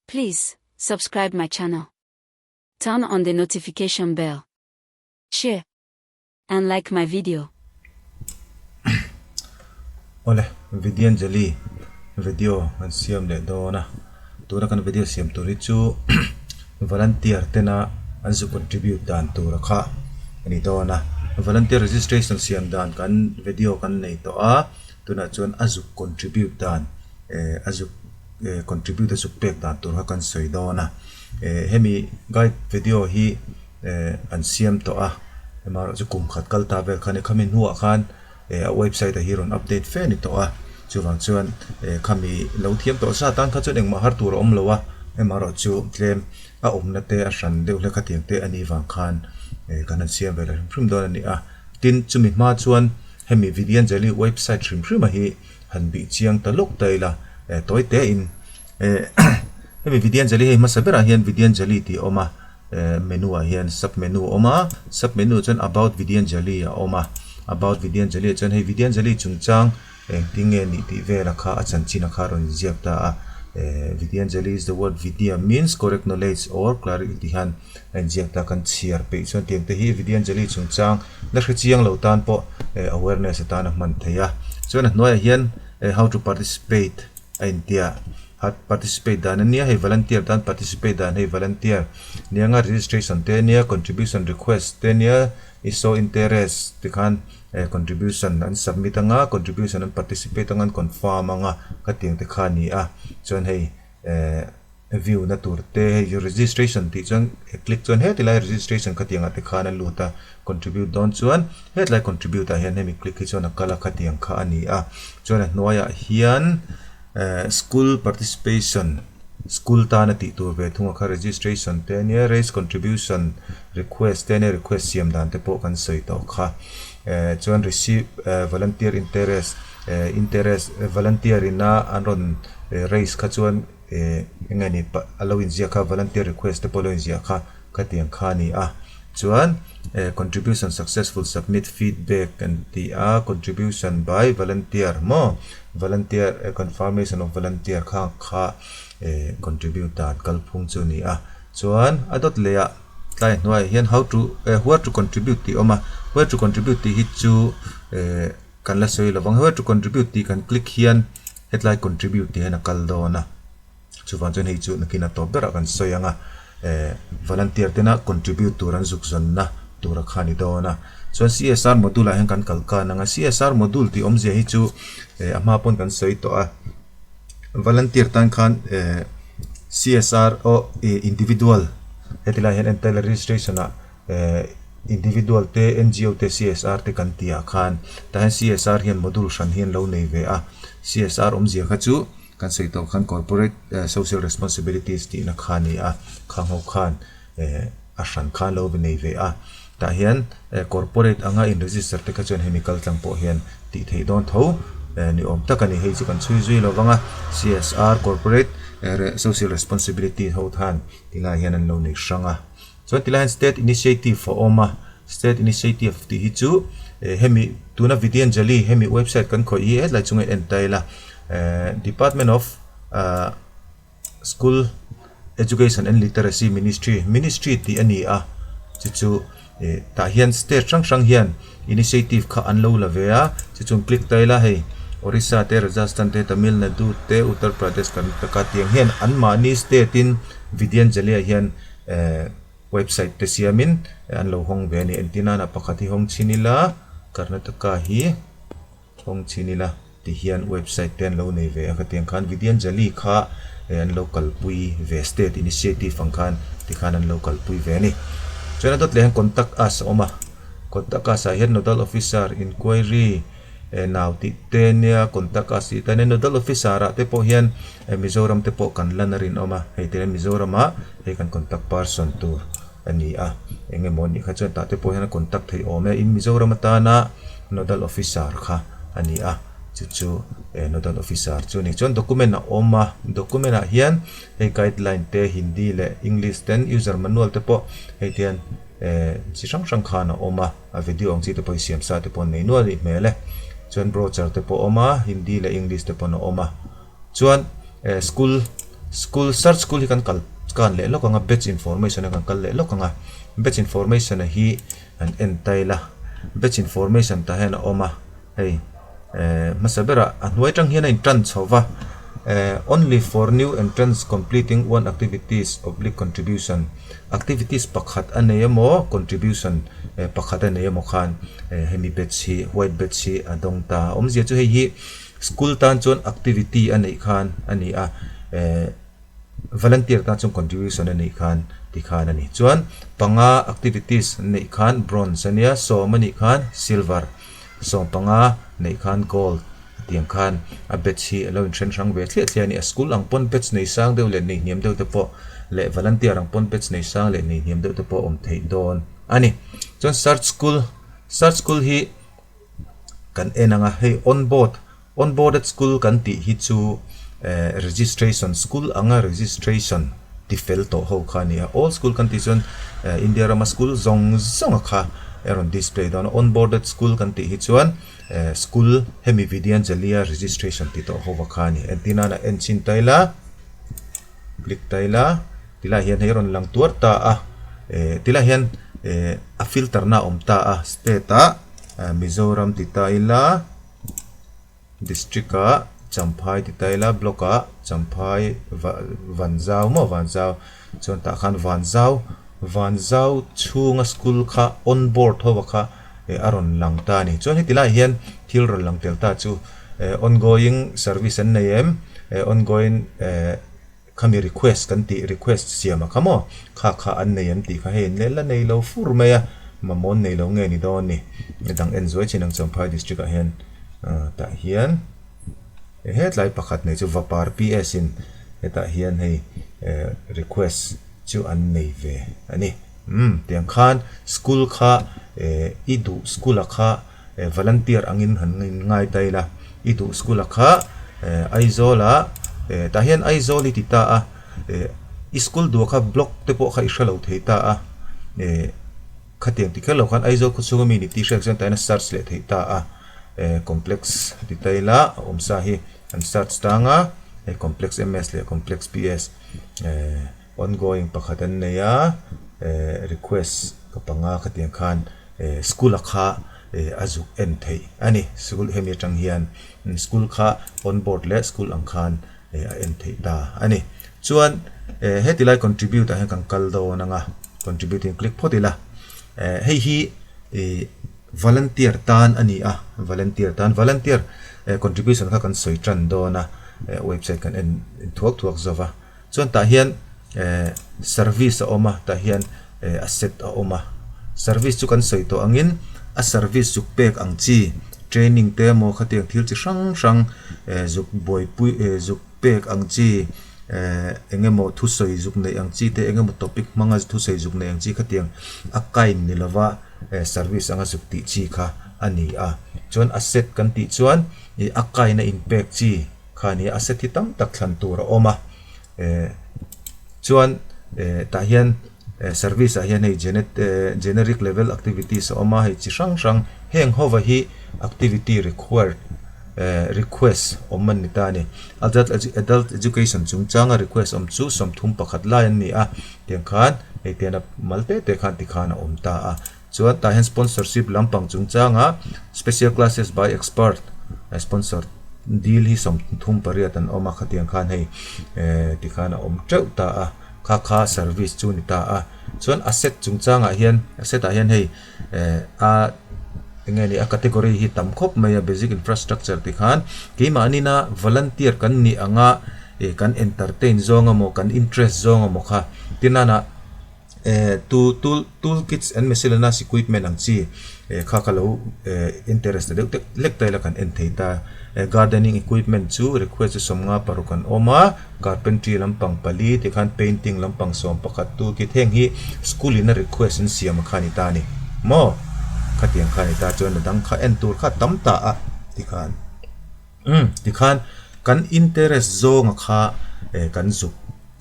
Please subscribe my channel. Turn on the notification bell. Share and like my video. Ole, Vidyanjali video an siam le dona. Tura kan video siam turichu volunteer tena anzu contribute dan tura kha ani dona. Volunteer registration siam dan kan video kan nei to a tuna chuan azu contribute dan azu contribute azu pek dan tura kan soi dona. Hemi guide video hi an siam to a emar chu kum khat kal ta ve khane khamin huwa khan website here on update fe ni to a chuwang chuan khami lo thiam to sa tan kha chuan engma har tur om lowa emaro chu claim a omna te a ran deuh le khatiang te ani wang khan kan siam ve phrim don ani a tin chumi ma chuan hemi Vidyanjali website phrim a hi han bi chiang talok taila toy te in hemi Vidyanjali he masabera hian Vidyanjali ti oma menu a hian sub menu oma sub menu chuan about Vidyanjali a oma about Vidyanjali chuan hei Vidyanjali chungchang tinge ni ti vela kha achan china kha ron ziapta a Vidyanjali is the word vidya means correct knowledge or clarity han and ziapta kan chiar pe chuan tengte hi Vidyanjali chungchang na khchiang lo tan po awareness tan man theya chuan noi hian how to participate in dia hat participate dan ania hei volunteer dan participate dan hei volunteer nianga registration te nia contribution request te nia iso interest tikhan contribution and submit anga contribution and participate angan confirm anga kating te khani a chuan hei view na turte your registration ti chuan click chuan he tilai registration katinga te khana luta contribute don chuan hetlai contribute a hian hemi click chuan kala khatiang kha ani a chuan noya hian school participation school ta na ti tur ve thunga kha registration te nia raise contribution request te ne request siam dan te po kan soi to kha chuan receive volunteer interest volunteer ina anron raise kha chuan engani allowing zia kha volunteer request te polo zia kha katiang kha ni a chuan contribution successful submit feedback and the contribution by volunteer mo volunteer confirmation of volunteer kha contribute dan kalphung chu ni a chuan adot leya tlai noi hian how to where to contribute ti oma where to contribute ti hi chu kan la soi lawang where to contribute ti kan click hian headline contribute ti hena kal dona chuwan chuan hei chu nakina to bera kan soi anga volunteer tena contribute turan zukzon na tura khani dona chuan CSR module a hen kan kalka nanga CSR module ti omje hi chu ama pon kan soi to a volunteer tan khan CSR o individual hetila hen entire registration a individual te NGO te CSR te kan tia khan ta hen CSR hian module shan hian lo nei ve a CSR omje kha chu kan sei to khan corporate social responsibilities ti na khani a khangho khan a shan khan lo be nei ve a ta hian corporate anga in register te kha chuan chemical tlang po hian ti thei don tho ni om takani hei chu kan chui zui lo wanga CSR corporate social responsibility ho than tila hian an lo nei sanga so tila state initiative for oma state initiative ti hi chu hemi tuna Vidyanjali hemi website kan khoi e la chunga entaila Department of School Education and Literacy Ministry ti ani a chu ta hian state sang hian initiative kha an lo la ve a chu click taila hei Orissa te Rajasthan te Tamil Nadu te Uttar Pradesh Karnataka tiang hian anmani state in Vidyanjali hian website te siamin an lo hong ve ni entina na pakhati hong chinila Karnataka hi hong chinila ti hian website ten lo nei ve ka tiang khan Vidyanjali kha an local pui ve state initiative ang khan ti khan an local pui ve ni chana dot lehen contact us oma contact us hian nodal officer inquiry now ti tenia contact us ti tenia nodal officer te po hian Mizoram te po kan lanarin oma hei te Mizoram a hei kan contact person tur ani a engemo ni kha chuan ta te po hian contact thei ome in Mizoram ta na nodal officer kha ani a chu nodal officer chu ni chuan document na oma document a hian hei guideline te Hindi le English ten user manual te po hei tian chi sang khana oma a video ang chi te po siam sa te po nei no ri mele chuan brochure te po oma Hindi le English te po no oma chuan school school search school hi kan le lo kanga batch information kan kal le lo kanga batch information hi an entaila batch information ta hen oma hey masabera anwai tang hian in tran chowa only for new entrants completing one activities oblique contribution activities pakhat aneyamo contribution pakhat aneyamo khan hemi batch hi white batch hi adong ta omzia chu hi school tan chon activity anei khan ani a volunteer ta chon contribution anei khan ti khan ani chuan panga activities nei khan bronze ania so mani khan silver so panga nei khan gold tiang khan a batch hi alo in thren rang ve thlia ani a school ang pon batch nei sang deuh le nei niam deuh te po le volunteer ang pon batch nei sang le nei niam deuh te po om thei don ani chuan search school hi kan enanga hei onboarded school kan ti hi chu registration school anga registration ti fel to ho khania all school kan ti chon India rama school zong kha eron display don onboarded school kan ti hi chuan school hemi Vidyanjali registration ti to ho wa khani entina na enchin taila click taila tila hian heron lang tur ta a tila hian a filter na omta a state a Mizoram ti taila district a Champhai ti taila block a Champhai Vanzau chon ta khan Vanzau chunga school kha on board ho kha aron lang ta ni chon hitila hian thil ron lang tel ta chu ongoing service an name ongoing kami request kan ti request siama khamo kha an name ti kha hen le la nei lo fur me ya mamon nei lo nge ni don ni dang enjoy chinang Champhai district a hen ta hian headline pakhat nei chu vapar ps in eta hian hei request chu an nei ve ani tiang khan school kha idu school kha volunteer angin han ngai taila idu school kha aizola ta hian aizoli ti ta a school du kha block te po kha ishalo theita a khatiang ti khalo khan aizo khu chunga mi ni ti section ta na search le theita a complex ti taila omsa hi an search tanga complex ms le complex ps ongoing pakhatan neya request kapanga khatiang khan school kha azuk en thei ani school hemi tang hian school kha on board le school ang khan en thei ta ani chuan hetilai contribute a kan kal do nanga contributing click photila hei hi volunteer tan ani a volunteer contribution kha kan soi tran do na website kan en thuak zawa chuan ta hian service a oma ta hian asset a oma service chu kan soi to angin a service chu pek ang chi training te mo khatiang thil chi sang zuk boy pui zuk pek ang chi engemo thu soi zuk nei ang chi te engemo topic manga thu soi zuk nei ang chi khatiang akain nilawa service anga zuk ti chi kha ani a chuan asset kan ti chuan akai na impact chi khani asset hi tam tak thlan tur oma chuan ta hian service a hian hei generic level activities oma hei chi sang heng hova hi activity required request omman ni ta ni adult education chungchanga request om chu som thum pakhat lai ni a tiang khan hei tena malte te khan ti khana om ta a chuan ta hian sponsorship lampang chungchanga special classes by expert sponsor deal hi som thum pariat an oma khatiang khan hei ti khana om treu ta a kha service chu ni ta a chuan asset chungchanga hian asset a hian hei a engeni a category hi tam khop mai basic infrastructure ti khan keima anina volunteer kan ni anga kan entertain zonga mo kan interest zonga mo kha tinana tool kits and miscellaneous equipment ang chi khakalo interest de lektai la kan entheita gardening equipment chu request somnga parukan oma carpentry lampang pali te khan painting lampang som pakhat tool kit heng hi school in request in siam khani ta ni mo khatiang khani ta chon dang kha en tur kha tamta a ti khan kan interest zong kha kan zuk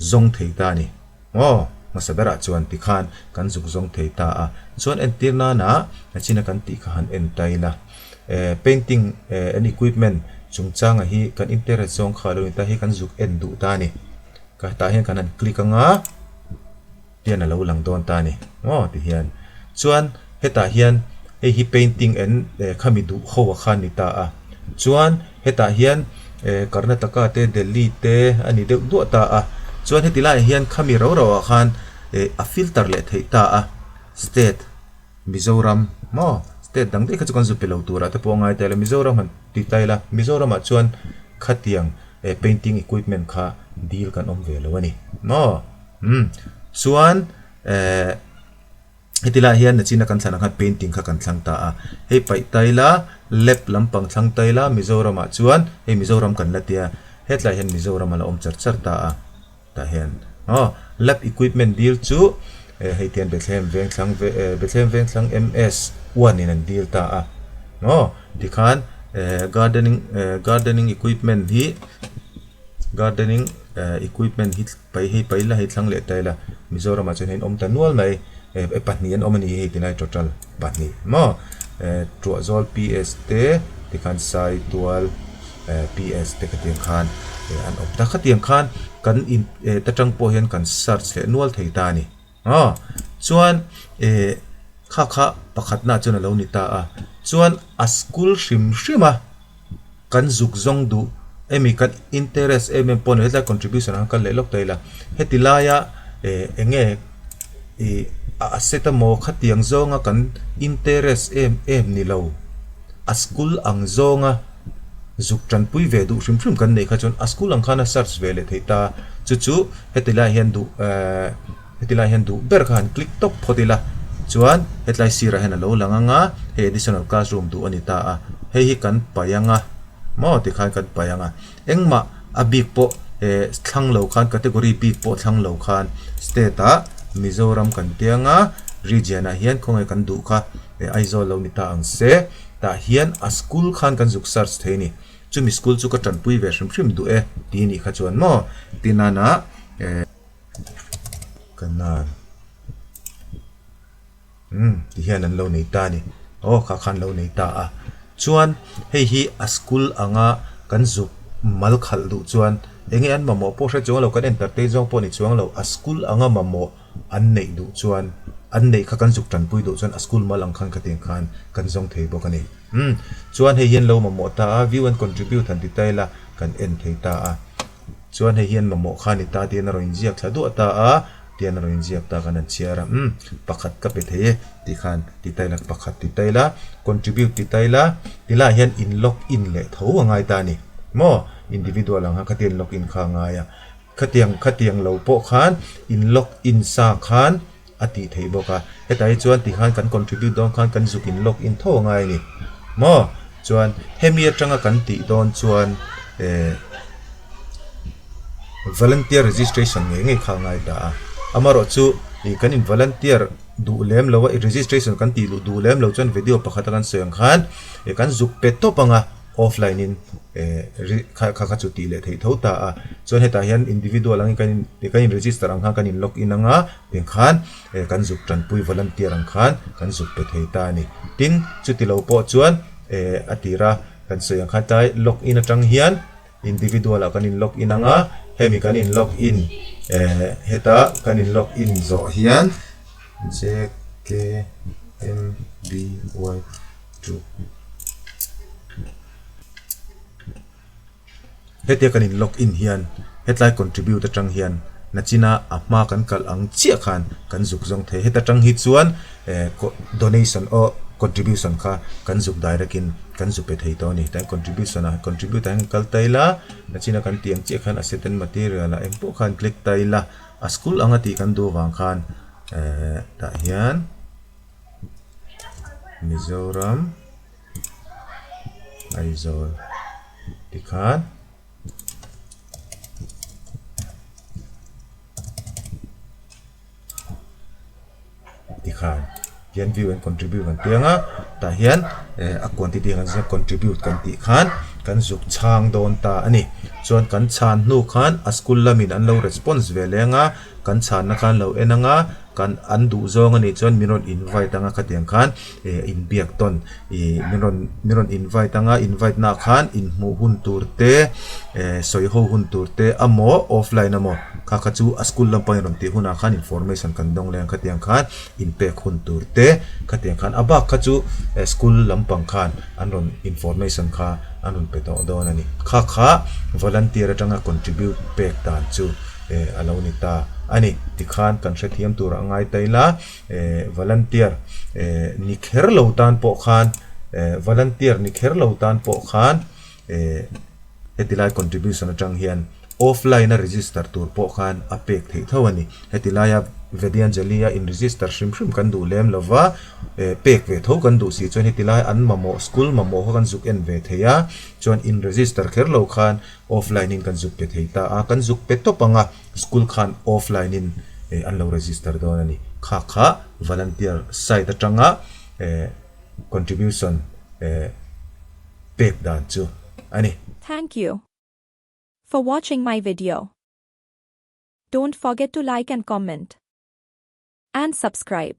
zong theita ni mo masabera chuan ti khan kan zuk zong theita a chuan entirna na china kan ti khan en taila painting and equipment chungchanga hi kan interest zong khalo ta hi kan zuk en du ta ni ka ta hian kan an click anga tian alo lang don ta ni ti hian chuan heta hian hi painting en khami du ho khan ni ta a chuan heta hian Karnataka te Delhi te ani deuh du ta a chuan heti lai hian khami ro ro khan a filter le thei ta a state Mizoram state dang de kha chuan zu pelo tura te po ngai te la Mizoram han ti taila Mizoram a chuan khatiang painting equipment kha deal kan om ve lo ani chuan hitila hian nachina kan thana kha painting kha kan thlang ta a hei pai taila lep lampang thlang taila Mizoram a chuan hei Mizoram kan latia hetla hian Mizoram ala om char char ta a ta hian lab equipment deal chu hei tian Bethlehem veng thlang MS 1 in an deal ta a dikhan gardening equipment hi equipment hit pai la hit thlang le taila Mizoram a chuan hin om ta nual mai patni an omani hi tinai total patni truazol PS te tikhan sai tual PS te kateng khan an op ta khateng khan kan in tatang po hian kan search le nual thei ta ni chuan kha pakhat na chuna lo ni ta a chuan a school shima kan zuk zong du emi kan interest pon hetla contribution han kan le lok taila hetilaya enge a seta mo khatiang zonga kan interest ni lo a school ang zonga zuk tran pui ve du shrim kan nei kha chon a school ang khana search ve le theita chu hetilai hian du ber khan click top phodila chuan hetlai sira hen lo langanga he additional classroom du anita a hi kan payanga ti khan kan payanga engma a big po thlang lo khan category big po thlang lo khan state a Mizoram kan tianga region a hian khongai kan du kha aizol lo ni ta ang se ta hian a school khan kan zuk search theini chumi school chu ka tan pui ve shrim du ti ni kha chuan tinana kanan ti hian an lo nei ta ni kha khan lo nei ta a chuan hei hi a school anga kan zuk mal khal du chuan enge an mamo po hre chuang lo kan entertain zong po ni chuang lo a school anga mamo an nei du chuan an nei kha kan zuk tan pui du chuan a school mal ang khan kateng khan kan zong thei bok ani chuan hei hian lo mamo ta a view and contribute han ti taila kan en thei ta a chuan hei hian mamo khan ni ta ti na ro injiak thla du ta a tian ro injiak ta kan an chiara pakhat ka pe the ti khan ti taila pakhat ti taila contribute ti taila tila hian in log in le tho angai ta ni individual ang khatin log in kha ngaya khatiang lo po khan in log in sa khan ati thei boka hetai chuan ti khan kan contribute don khan kan zuk in log in tho ngai ni chuan hemia tanga kan ti don chuan volunteer registration nge kha ngai ta amaro chu kan in volunteer du lem lo registration kan ti du lem lo chuan video pakhat kan seng khan kan zuk pe to panga offline in kha chu ti le thei thota a chuan heta hian individual ang kan in register ang kan in log in anga peng khan kan zuk tran pui volunteer ang khan kan zuk pe thei ta ni tin chu ti lo po chuan atira kan seng kha tai log in atang hian individual kan in log in anga hemi kan in log in heta kan in log in zo hian JKMBY2 hetia kan in log in hian hetlai contribute atang hian nachina ama kan kal ang chia khan kan zuk zong the heta tang hi chuan donation o contribution kha kan zuk direct in kan zu pe thei to ni tai contribution a contribute ang kal taila nachina kan tiang chia khan asset and material a empo khan click taila a school anga ti kan du wang khan ta hian Mizoram aizol tikhan hian view and contribute kan tianga ta hian a quantity kan se contribute kan ti khan kan zuk chang don ta ani chuan kan chan nu khan a school lamin an lo response ve lenga kan chan na khan lo enanga kan an du zong ani chuan miron invite anga khatiang khan in biak ton miron invite anga invite na khan in mu hun turte soi ho hun turte amo offline amo kha kha chu a school lampang ron ti huna khan information kan dong leng khatiang khan impact hun turte khatiang khan aba kha chu school lampang khan anron information kha anron pe to don ani kha volunteer atanga contribute pek tan chu aloni ta ani tikhan kan hrethiam tur angai taila volunteer ni kher lo tan po khan volunteer ni kher lo tan po khan hetilai contribution atang hian offline a register tur po khan apek thei thawani hetilaya Vidyanjali in register shrim kan du lem lova pek ve tho kan du si chon hetilai an mamo school mamo kan zuk en ve theya chon in register kher lo khan offline in kan zuk pe theita a kan zuk pe to panga school khan offline in an lo register don ani kha volunteer site atanga contribution pek dan chu ani. Thank you for watching my video. Don't forget to like and comment and subscribe.